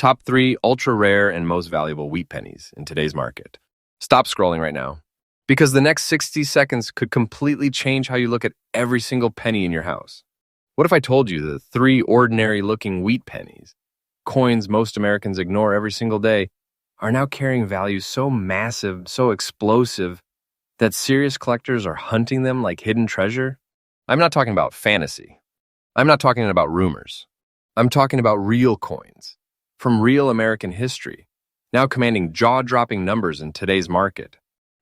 Top 3 ultra rare and most valuable wheat pennies in today's market. Stop scrolling right now, because the next 60 seconds could completely change how you look at every single penny in your house. What if I told you the 3 ordinary-looking wheat pennies, coins most Americans ignore every single day, are now carrying values so massive, so explosive, that serious collectors are hunting them like hidden treasure? I'm not talking about fantasy. I'm not talking about rumors. I'm talking about real coins, from real American history, now commanding jaw-dropping numbers in today's market.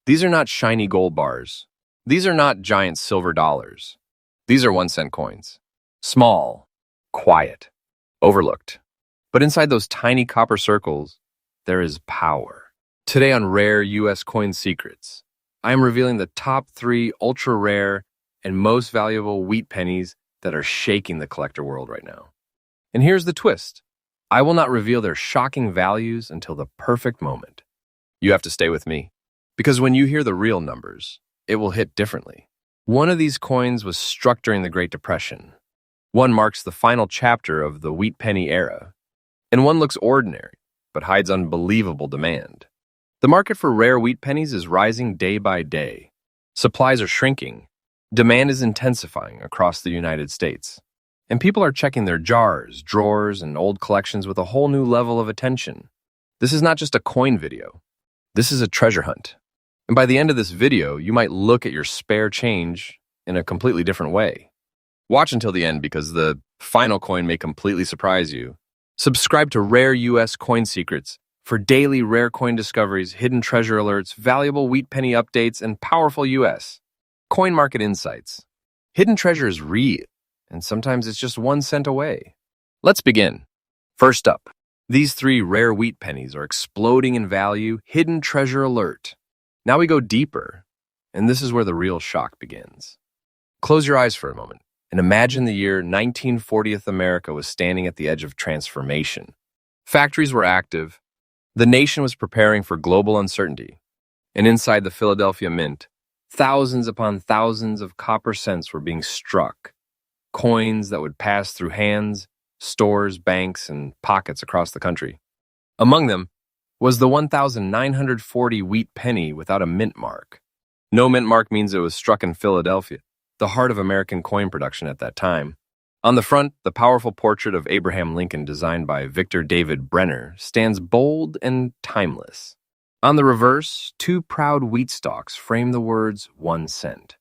These are not shiny gold bars. These are not giant silver dollars. These are 1-cent coins. Small, quiet, overlooked. But inside those tiny copper circles, there is power. Today on Rare U.S. Coin Secrets, I am revealing the top 3 ultra-rare and most valuable wheat pennies that are shaking the collector world right now. And here's the twist. I will not reveal their shocking values until the perfect moment. You have to stay with me, because when you hear the real numbers, it will hit differently. One of these coins was struck during the Great Depression. One marks the final chapter of the wheat penny era, and one looks ordinary, but hides unbelievable demand. The market for rare wheat pennies is rising day by day. Supplies are shrinking. Demand is intensifying across the United States. And people are checking their jars, drawers, and old collections with a whole new level of attention. This is not just a coin video. This is a treasure hunt. And by the end of this video, you might look at your spare change in a completely different way. Watch until the end because the final coin may completely surprise you. Subscribe to Rare U.S. Coin Secrets for daily rare coin discoveries, hidden treasure alerts, valuable wheat penny updates, and powerful U.S. coin market insights. Hidden treasure is real, and sometimes it's just 1 cent away. Let's begin. First up, these 3 rare wheat pennies are exploding in value, hidden treasure alert. Now we go deeper, and this is where the real shock begins. Close your eyes for a moment and imagine the year 1940th America was standing at the edge of transformation. Factories were active, the nation was preparing for global uncertainty, and inside the Philadelphia Mint, thousands upon thousands of copper cents were being struck, coins that would pass through hands, stores, banks, and pockets across the country. Among them was the 1,940 wheat penny without a mint mark. No mint mark means it was struck in Philadelphia, the heart of American coin production at that time. On the front, the powerful portrait of Abraham Lincoln designed by Victor David Brenner stands bold and timeless. On the reverse, 2 proud wheat stalks frame the words 1 cent,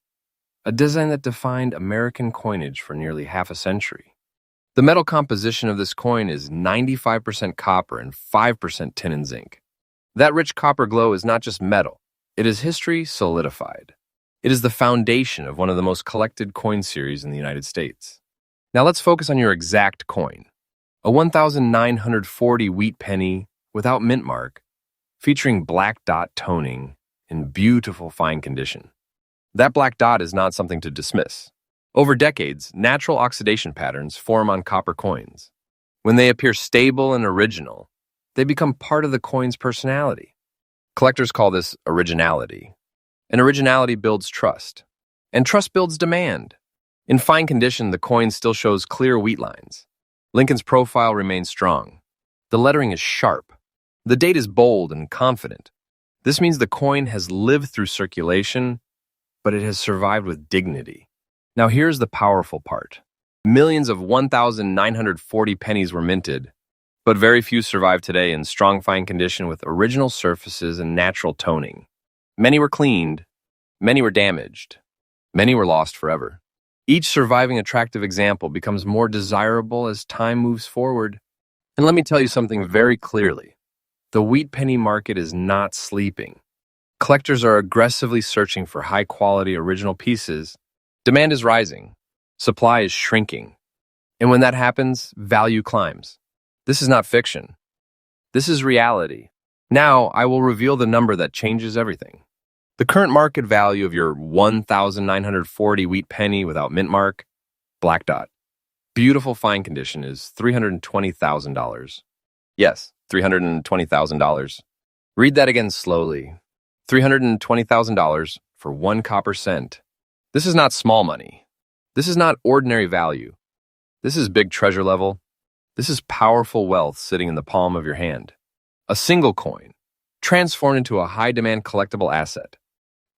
a design that defined American coinage for nearly half a century. The metal composition of this coin is 95% copper and 5% tin and zinc. That rich copper glow is not just metal, it is history solidified. It is the foundation of one of the most collected coin series in the United States. Now let's focus on your exact coin. A 1,940 wheat penny without mint mark, featuring black dot toning in beautiful fine condition. That black dot is not something to dismiss. Over decades, natural oxidation patterns form on copper coins. When they appear stable and original, they become part of the coin's personality. Collectors call this originality. And originality builds trust. And trust builds demand. In fine condition, the coin still shows clear wheat lines. Lincoln's profile remains strong. The lettering is sharp. The date is bold and confident. This means the coin has lived through circulation, but it has survived with dignity. Now here's the powerful part. Millions of 1,940 pennies were minted, but very few survive today in strong fine condition with original surfaces and natural toning. Many were cleaned, many were damaged, many were lost forever. Each surviving attractive example becomes more desirable as time moves forward. And let me tell you something very clearly. The wheat penny market is not sleeping. Collectors are aggressively searching for high-quality original pieces. Demand is rising. Supply is shrinking. And when that happens, value climbs. This is not fiction. This is reality. Now, I will reveal the number that changes everything. The current market value of your 1,940 wheat penny without mint mark, black dot, beautiful fine condition is $320,000. Yes, $320,000. Read that again slowly. $320,000 for 1 copper cent. This is not small money. This is not ordinary value. This is big treasure level. This is powerful wealth sitting in the palm of your hand. A single coin, transformed into a high-demand collectible asset.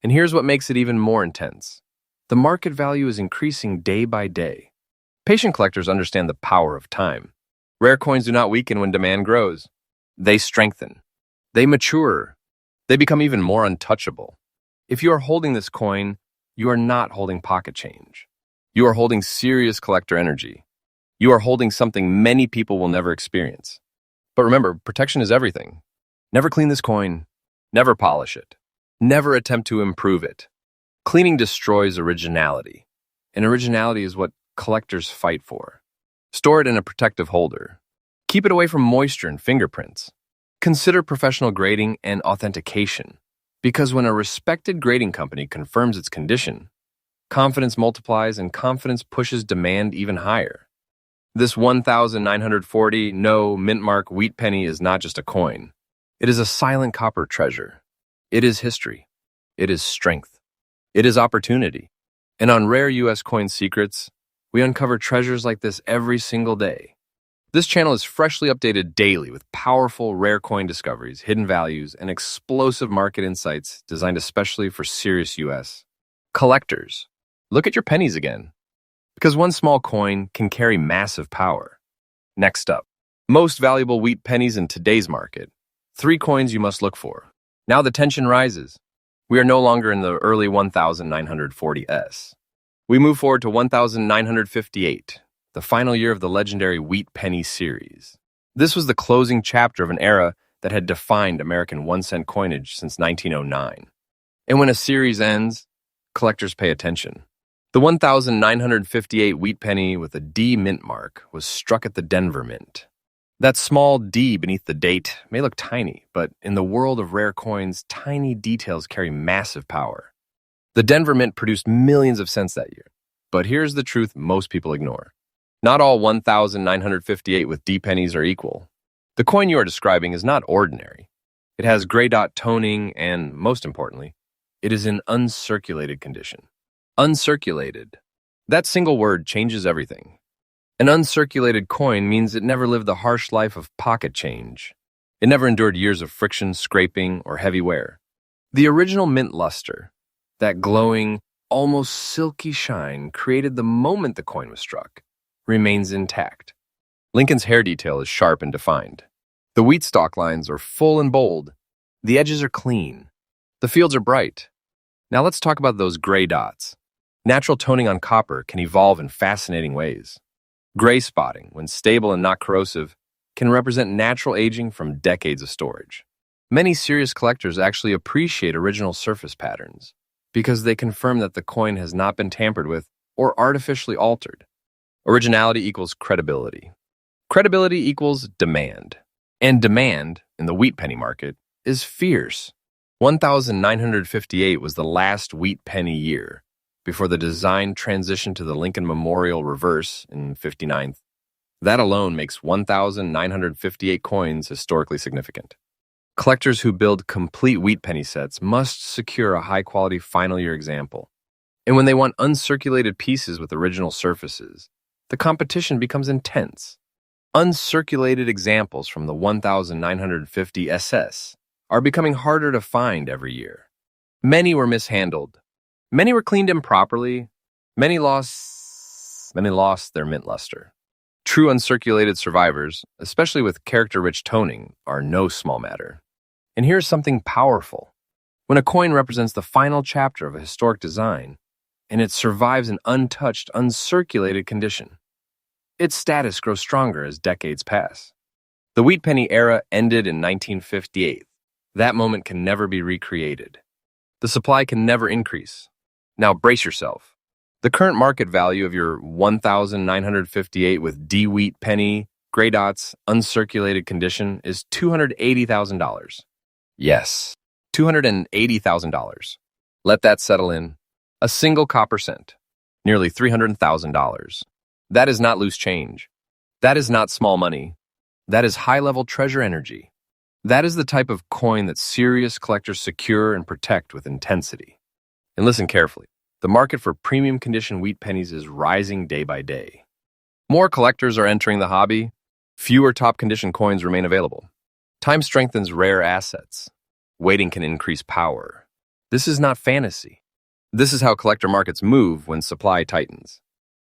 And here's what makes it even more intense. The market value is increasing day by day. Patient collectors understand the power of time. Rare coins do not weaken when demand grows. They strengthen. They mature. They become even more untouchable. If you are holding this coin, you are not holding pocket change. You are holding serious collector energy. You are holding something many people will never experience. But remember, protection is everything. Never clean this coin. Never polish it. Never attempt to improve it. Cleaning destroys originality, and originality is what collectors fight for. Store it in a protective holder. Keep it away from moisture and fingerprints. Consider professional grading and authentication, because when a respected grading company confirms its condition, confidence multiplies and confidence pushes demand even higher. This 1,940 no mint mark wheat penny is not just a coin. It is a silent copper treasure. It is history. It is strength. It is opportunity. And on Rare U.S. Coin Secrets, we uncover treasures like this every single day. This channel is freshly updated daily with powerful rare coin discoveries, hidden values, and explosive market insights designed especially for serious U.S. collectors. Look at your pennies again, because one small coin can carry massive power. Next up, most valuable wheat pennies in today's market. 3 coins you must look for. Now the tension rises. We are no longer in the early 1940s. We move forward to 1958, the final year of the legendary Wheat Penny series. This was the closing chapter of an era that had defined American 1-cent coinage since 1909. And when a series ends, collectors pay attention. The 1958 Wheat Penny with a D mint mark was struck at the Denver Mint. That small D beneath the date may look tiny, but in the world of rare coins, tiny details carry massive power. The Denver Mint produced millions of cents that year. But here's the truth most people ignore. Not all 1958 with D pennies are equal. The coin you are describing is not ordinary. It has gray dot toning and, most importantly, it is in uncirculated condition. Uncirculated. That single word changes everything. An uncirculated coin means it never lived the harsh life of pocket change. It never endured years of friction, scraping, or heavy wear. The original mint luster, that glowing, almost silky shine created the moment the coin was struck, remains intact. Lincoln's hair detail is sharp and defined. The wheat stalk lines are full and bold. The edges are clean. The fields are bright. Now let's talk about those gray dots. Natural toning on copper can evolve in fascinating ways. Gray spotting, when stable and not corrosive, can represent natural aging from decades of storage. Many serious collectors actually appreciate original surface patterns because they confirm that the coin has not been tampered with or artificially altered. Originality equals credibility. Credibility equals demand. And demand, in the wheat penny market, is fierce. 1958 was the last wheat penny year, before the design transitioned to the Lincoln Memorial Reverse in 59th. That alone makes 1,958 coins historically significant. Collectors who build complete wheat penny sets must secure a high-quality final-year example. And when they want uncirculated pieces with original surfaces, the competition becomes intense. Uncirculated examples from the 1,950 SS are becoming harder to find every year. Many were mishandled. Many were cleaned improperly. Many lost their mint luster. True uncirculated survivors, especially with character-rich toning, are no small matter. And here's something powerful. When a coin represents the final chapter of a historic design, and it survives in untouched, uncirculated condition, its status grows stronger as decades pass. The wheat penny era ended in 1958. That moment can never be recreated. The supply can never increase. Now brace yourself. The current market value of your 1,958 with D wheat penny, gray dots, uncirculated condition is $280,000. Yes, $280,000. Let that settle in. A single copper cent, nearly $300,000. That is not loose change. That is not small money. That is high-level treasure energy. That is the type of coin that serious collectors secure and protect with intensity. And listen carefully. The market for premium condition wheat pennies is rising day by day. More collectors are entering the hobby. Fewer top condition coins remain available. Time strengthens rare assets. Waiting can increase power. This is not fantasy. This is how collector markets move when supply tightens.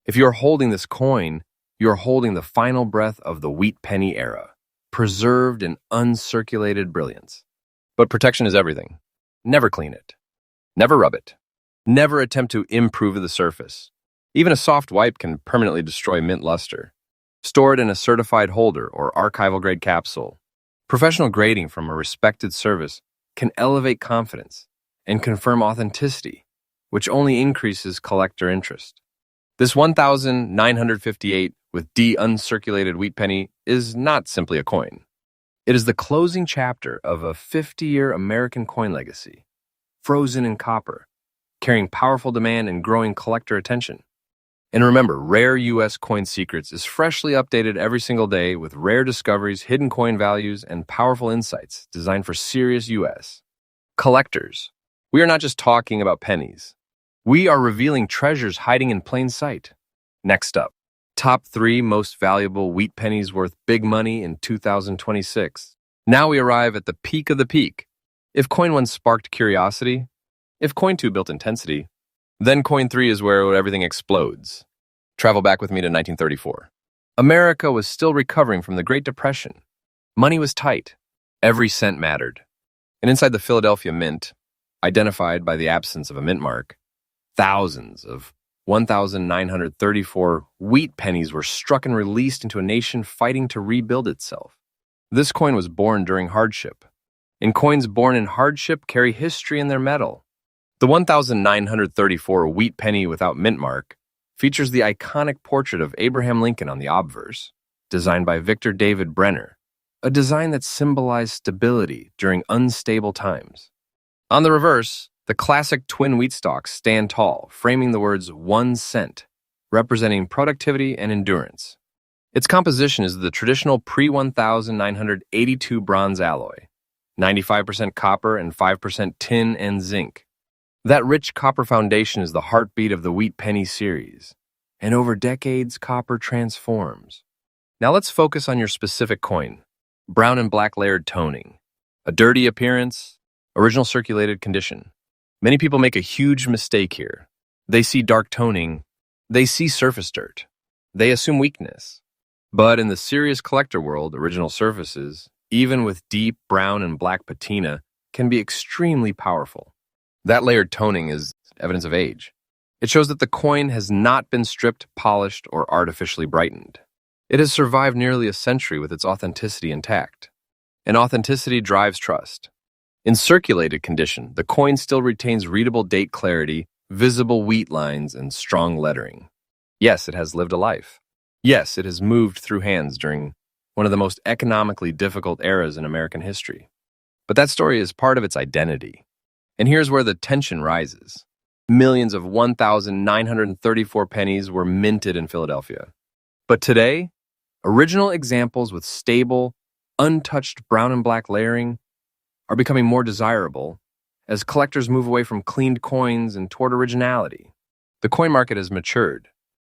If you're holding this coin, you're holding the final breath of the wheat penny era, preserved in uncirculated brilliance. But protection is everything. Never clean it. Never rub it. Never attempt to improve the surface. Even a soft wipe can permanently destroy mint luster. Store it in a certified holder or archival-grade capsule. Professional grading from a respected service can elevate confidence and confirm authenticity, which only increases collector interest. This 1,958 with D uncirculated wheat penny is not simply a coin. It is the closing chapter of a 50-year American coin legacy, frozen in copper, carrying powerful demand and growing collector attention. And remember, Rare U.S. Coin Secrets is freshly updated every single day with rare discoveries, hidden coin values, and powerful insights designed for serious U.S. collectors. We are not just talking about pennies. We are revealing treasures hiding in plain sight. Next up, top 3 most valuable wheat pennies worth big money in 2026. Now we arrive at the peak of the peak. If Coin 1 sparked curiosity, if Coin 2 built intensity, then Coin 3 is where everything explodes. Travel back with me to 1934. America was still recovering from the Great Depression. Money was tight. Every cent mattered. And inside the Philadelphia Mint, identified by the absence of a mint mark, thousands of 1,934 wheat pennies were struck and released into a nation fighting to rebuild itself. This coin was born during hardship, and coins born in hardship carry history in their metal. The 1,934 wheat penny without mint mark features the iconic portrait of Abraham Lincoln on the obverse, designed by Victor David Brenner, a design that symbolized stability during unstable times. On the reverse, the classic twin wheat stalks stand tall, framing the words 1 cent, representing productivity and endurance. Its composition is the traditional pre-1982 bronze alloy, 95% copper and 5% tin and zinc. That rich copper foundation is the heartbeat of the wheat penny series, and over decades, copper transforms. Now let's focus on your specific coin. Brown and black layered toning, a dirty appearance, original circulated condition. Many people make a huge mistake here. They see dark toning, they see surface dirt, they assume weakness. But in the serious collector world, original surfaces, even with deep brown and black patina, can be extremely powerful. That layered toning is evidence of age. It shows that the coin has not been stripped, polished, or artificially brightened. It has survived nearly a century with its authenticity intact. And authenticity drives trust. In circulated condition, the coin still retains readable date clarity, visible wheat lines, and strong lettering. Yes, it has lived a life. Yes, it has moved through hands during one of the most economically difficult eras in American history. But that story is part of its identity. And here's where the tension rises. Millions of 1,934 pennies were minted in Philadelphia. But today, original examples with stable, untouched brown and black layering are becoming more desirable as collectors move away from cleaned coins and toward originality. The coin market has matured.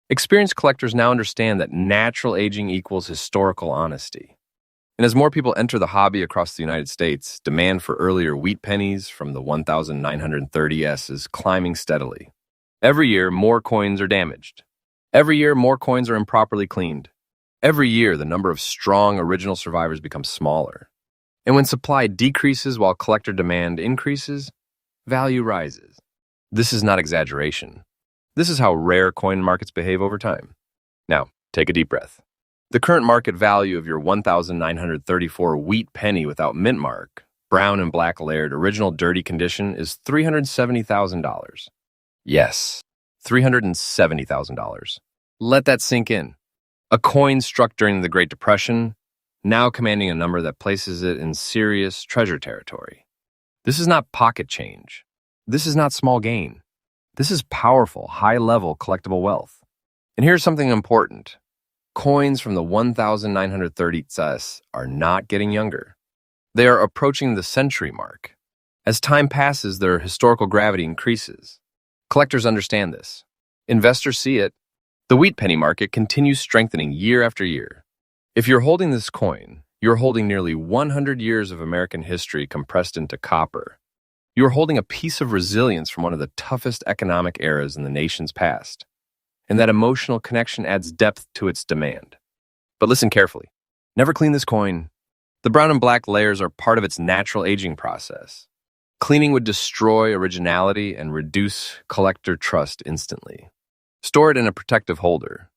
Experienced collectors now understand that natural aging equals historical honesty. And as more people enter the hobby across the United States, demand for earlier wheat pennies from the 1,930s is climbing steadily. Every year, more coins are damaged. Every year, more coins are improperly cleaned. Every year, the number of strong original survivors becomes smaller. And when supply decreases while collector demand increases, value rises. This is not exaggeration. This is how rare coin markets behave over time. Now, take a deep breath. The current market value of your 1,934 wheat penny without mint mark, brown and black layered original dirty condition is $370,000. Yes, $370,000. Let that sink in. A coin struck during the Great Depression, now commanding a number that places it in serious treasure territory. This is not pocket change. This is not small gain. This is powerful, high-level collectible wealth. And here's something important. Coins from the 1,930s are not getting younger. They are approaching the century mark. As time passes, their historical gravity increases. Collectors understand this. Investors see it. The wheat penny market continues strengthening year after year. If you're holding this coin, you're holding nearly 100 years of American history compressed into copper. You're holding a piece of resilience from one of the toughest economic eras in the nation's past. And that emotional connection adds depth to its demand. But listen carefully. Never clean this coin. The brown and black layers are part of its natural aging process. Cleaning would destroy originality and reduce collector trust instantly. Store it in a protective holder.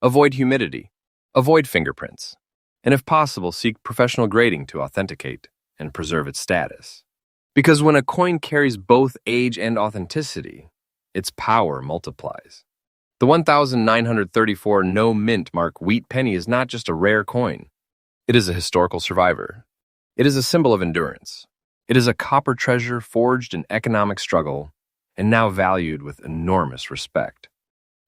Avoid humidity. Avoid fingerprints. And if possible, seek professional grading to authenticate and preserve its status. Because when a coin carries both age and authenticity, its power multiplies. The 1934 no mint mark wheat penny is not just a rare coin. It is a historical survivor. It is a symbol of endurance. It is a copper treasure forged in economic struggle and now valued with enormous respect.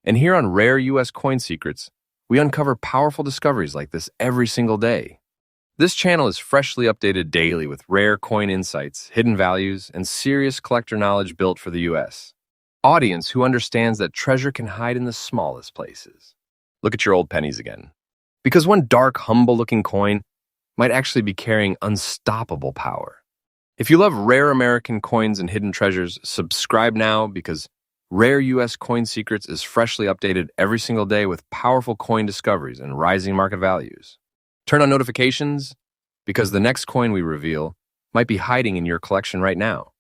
And here on Rare U.S. Coin Secrets, we uncover powerful discoveries like this every single day. This channel is freshly updated daily with rare coin insights, hidden values, and serious collector knowledge built for the U.S. audience who understands that treasure can hide in the smallest places. Look at your old pennies again. Because one dark, humble-looking coin might actually be carrying unstoppable power. If you love rare American coins and hidden treasures, subscribe now because Rare U.S. Coin Secrets is freshly updated every single day with powerful coin discoveries and rising market values. Turn on notifications because the next coin we reveal might be hiding in your collection right now.